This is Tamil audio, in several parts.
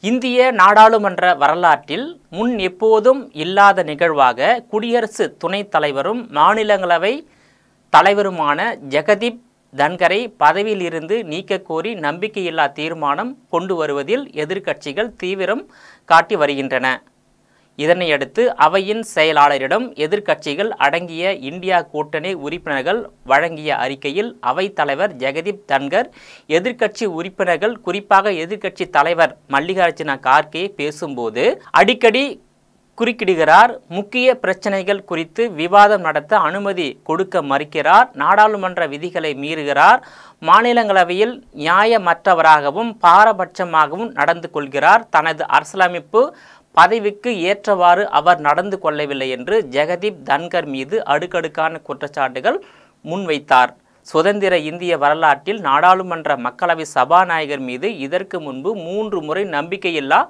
இந்திய நாடாளுமன்ற வரலாற்றில் முன் எப்போதும் இல்லாத நிகழ்வாக குடியரசு துணைத் தலைவரும் மாநிலங்களவை தலைவருமான ஜெகதீப் தன்கரை பதவியில் இருந்து நீக்க கோரி நம்பிக்கையில்லா தீர்மானம் கொண்டு வருவதில் எதிர்க்கட்சிகள் தீவிரம் காட்டி வருகின்றன. இதனையடுத்து அவையின் செயலாளரிடம் எதிர்க்கட்சிகள் அடங்கிய இந்தியா கூட்டணி உறுப்பினர்கள் வழங்கிய அறிக்கையில் அவைத் தலைவர் ஜெகதீப் தன்கர் எதிர்க்கட்சி உறுப்பினர்கள் குறிப்பாக எதிர்க்கட்சி தலைவர் மல்லிகார்ஜுன கார்கே பேசும்போது அடிக்கடி குறுக்கிடுகிறார். முக்கிய பிரச்சனைகள் குறித்து விவாதம் நடத்த அனுமதி கொடுக்க மறுக்கிறார். நாடாளுமன்ற விதிகளை மீறுகிறார். மாநிலங்களவையில் நியாயமற்றவராகவும் பாரபட்சமாகவும் நடந்து கொள்கிறார். தனது அரசியலமைப்பு பதவிக்கு ஏற்றவாறு அவர் நடந்து கொள்ளவில்லை என்று ஜெகதீப் தன்கர் மீது அடுக்கடுக்கான குற்றச்சாட்டுகள் முன்வைத்தார். சுதந்திர இந்திய வரலாற்றில் நாடாளுமன்ற மக்களவை சபாநாயகர் மீது இதற்கு முன்பு 3 முறை நம்பிக்கையில்லா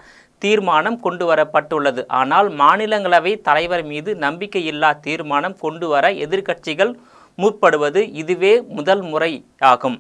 தீர்மானம் கொண்டு வரப்பட்டுள்ளது. ஆனால் மாநிலங்களவை தலைவர் மீது நம்பிக்கையில்லா தீர்மானம் கொண்டு வர எதிர்க்கட்சிகள் முற்படுவது இதுவே முதல் முறையாகும்.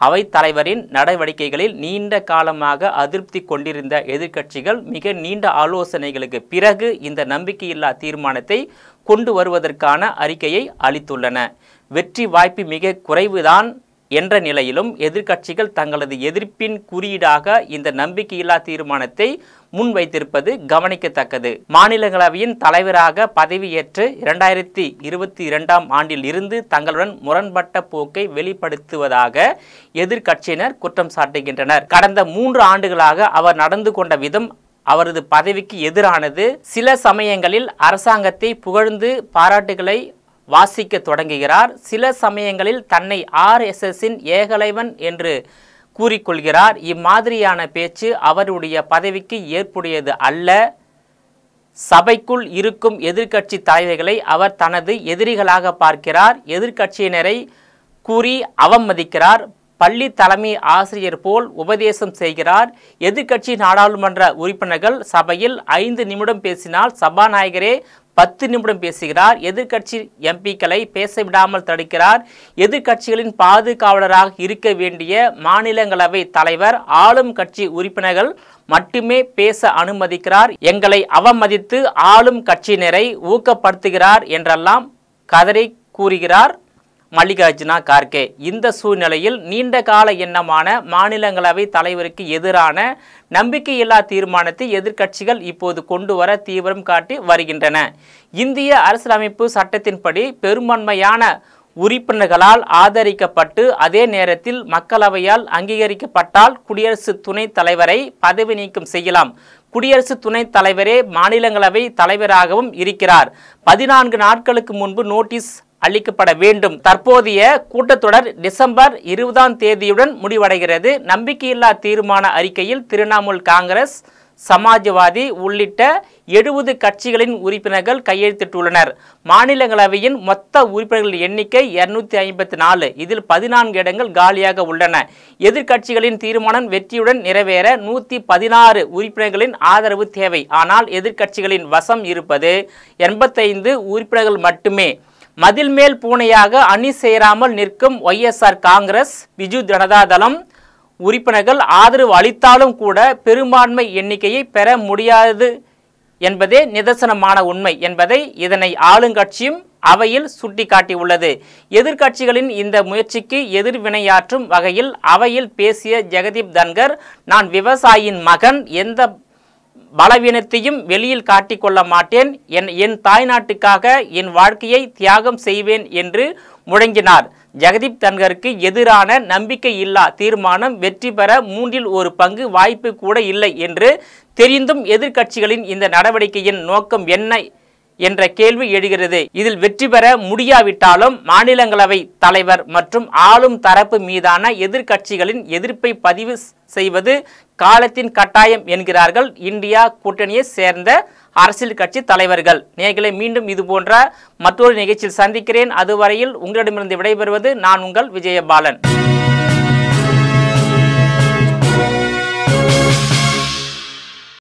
அவைத் தலைவரின் நடவடிக்கைகளில் நீண்ட காலமாக அதிருப்தி கொண்டிருந்த எதிர்க்கட்சிகள் மிக நீண்ட ஆலோசனைகளுக்கு பிறகு இந்த நம்பிக்கையில்லா தீர்மானத்தை கொண்டு வருவதற்கான அறிக்கையை அளித்துள்ளன. வெற்றி வாய்ப்பு மிக குறைவுதான் என்ற நிலையிலும் எதிர்க்கட்சிகள் தங்களது எதிர்ப்பின் குறியீடாக இந்த நம்பிக்கையில்லா தீர்மானத்தை முன்வைத்திருப்பது கவனிக்கத்தக்கது. மாநிலங்களவையின் தலைவராக பதவியேற்று 2022ஆம் ஆண்டில் இருந்து தங்களுடன் முரண்பட்ட போக்கை வெளிப்படுத்துவதாக எதிர்க்கட்சியினர் குற்றம் சாட்டுகின்றனர். கடந்த 3 ஆண்டுகளாக அவர் நடந்து கொண்ட விதம் அவரது பதவிக்கு எதிரானது. சில சமயங்களில் அரசாங்கத்தை புகழ்ந்து பாராட்டுகளை வாசிக்க தொடங்குகிறார். சில சமயங்களில் தன்னை RSSின் ஏகலைவன் என்று கூறிக்கொள்கிறார். இம்மாதிரியான பேச்சு அவருடைய பதவிக்கு ஏற்புடையது அல்ல. சபைக்குள் இருக்கும் எதிர்க்கட்சி தலைவர்களை அவர் தனது எதிரிகளாக பார்க்கிறார். எதிர்க்கட்சியினரை கூறி அவமதிக்கிறார். பள்ளி தலைமை ஆசிரியர் போல் உபதேசம் செய்கிறார். எதிர்க்கட்சி நாடாளுமன்ற உறுப்பினர்கள் சபையில் 5 நிமிடம் பேசினால் சபாநாயகரே 10 நிமிடம் பேசுகிறார். எதிர்க்கட்சி எம்பிக்களை பேச விடாமல் தடுக்கிறார். எதிர்க்கட்சிகளின் பாதுகாவலராக இருக்க வேண்டிய மாநிலங்களவை தலைவர் ஆளும் கட்சி உறுப்பினர்கள் மட்டுமே பேச அனுமதிக்கிறார். எங்களை அவமதித்து ஆளும் கட்சியினரை ஊக்கப்படுத்துகிறார் என்றெல்லாம் கதறி கூறுகிறார் மல்லிகார்ஜுன கார்கே. இந்த சூழ்நிலையில் நீண்ட கால எண்ணமான மாநிலங்களவை தலைவருக்கு எதிரான நம்பிக்கையில்லா தீர்மானத்தை எதிர்க்கட்சிகள் இப்போது கொண்டு வர தீவிரம் காட்டி வருகின்றன. இந்திய அரசியலமைப்பு சட்டத்தின்படி பெரும்பான்மையான உறுப்பினர்களால் ஆதரிக்கப்பட்டு அதே நேரத்தில் மக்களவையால் அங்கீகரிக்கப்பட்டால் குடியரசு துணைத் தலைவரை பதவி நீக்கம் செய்யலாம். குடியரசு துணைத் தலைவரே மாநிலங்களவை தலைவராகவும் இருக்கிறார். 14 நாட்களுக்கு முன்பு நோட்டீஸ் அளிக்கப்பட வேண்டும். தற்போதைய கூட்டத்தொடர் டிசம்பர் 20ஆம் தேதியுடன் முடிவடைகிறது. நம்பிக்கையில்லா தீர்மான அறிக்கையில் திரிணாமுல் காங்கிரஸ், சமாஜ்வாதி உள்ளிட்ட 70 கட்சிகளின் உறுப்பினர்கள் கையெழுத்திட்டுள்ளனர். மாநிலங்களவையின் மொத்த உறுப்பினர்களின் எண்ணிக்கை 254. இதில் 14 இடங்கள் காலியாக உள்ளன. எதிர்க்கட்சிகளின் தீர்மானம் வெற்றியுடன் நிறைவேற 116 உறுப்பினர்களின் ஆதரவு தேவை. ஆனால் எதிர்க்கட்சிகளின் வசம் இருப்பது 85 உறுப்பினர்கள் மட்டுமே. மதில் மேல் பூனையாக அணி சேராமல் நிற்கும் YSR காங்கிரஸ், பிஜு ஜனதா தளம் உறுப்பினர்கள் ஆதரவு அளித்தாலும் கூட பெரும்பான்மை எண்ணிக்கையை பெற முடியாது என்பதே நிதர்சனமான உண்மை என்பதை இதனை ஆளுங்கட்சியும் அவையில் சுட்டிக்காட்டியுள்ளது. எதிர்க்கட்சிகளின் இந்த முயற்சிக்கு எதிர்வினையாற்றும் வகையில் அவையில் பேசிய ஜெகதீப் தன்கர், நான் விவசாயியின் மகன், எந்த பலவீனத்தையும் வெளியில் காட்டிக்கொள்ள மாட்டேன், என் தாய்நாட்டுக்காக என் வாழ்க்கையை தியாகம் செய்வேன் என்று முழங்கினார். ஜெகதீப் தன்கருக்கு எதிரான நம்பிக்கையில்லா தீர்மானம் வெற்றி பெற 3இல் 1 பங்கு வாய்ப்பு கூட இல்லை என்று தெரிந்தும் எதிர்க்கட்சிகளின் இந்த நடவடிக்கையின் நோக்கம் என்ன என்ற கேள்வி எழுகிறது. இதில் வெற்றி பெற முடியாவிட்டாலும் மாநிலங்களவை தலைவர் மற்றும் ஆளும் தரப்பு மீதான எதிர்க்கட்சிகளின் எதிர்ப்பை பதிவு செய்வது காலத்தின் கட்டாயம் என்கிறார்கள் இந்தியா கூட்டணியை சேர்ந்த அரசியல் கட்சி தலைவர்கள். நேயர்களே, மீண்டும் இது போன்ற மற்றொரு நிகழ்ச்சியில் சந்திக்கிறேன். அதுவரையில் உங்களிடமிருந்து விடைபெறுவது நான் உங்கள் விஜயபாலன்.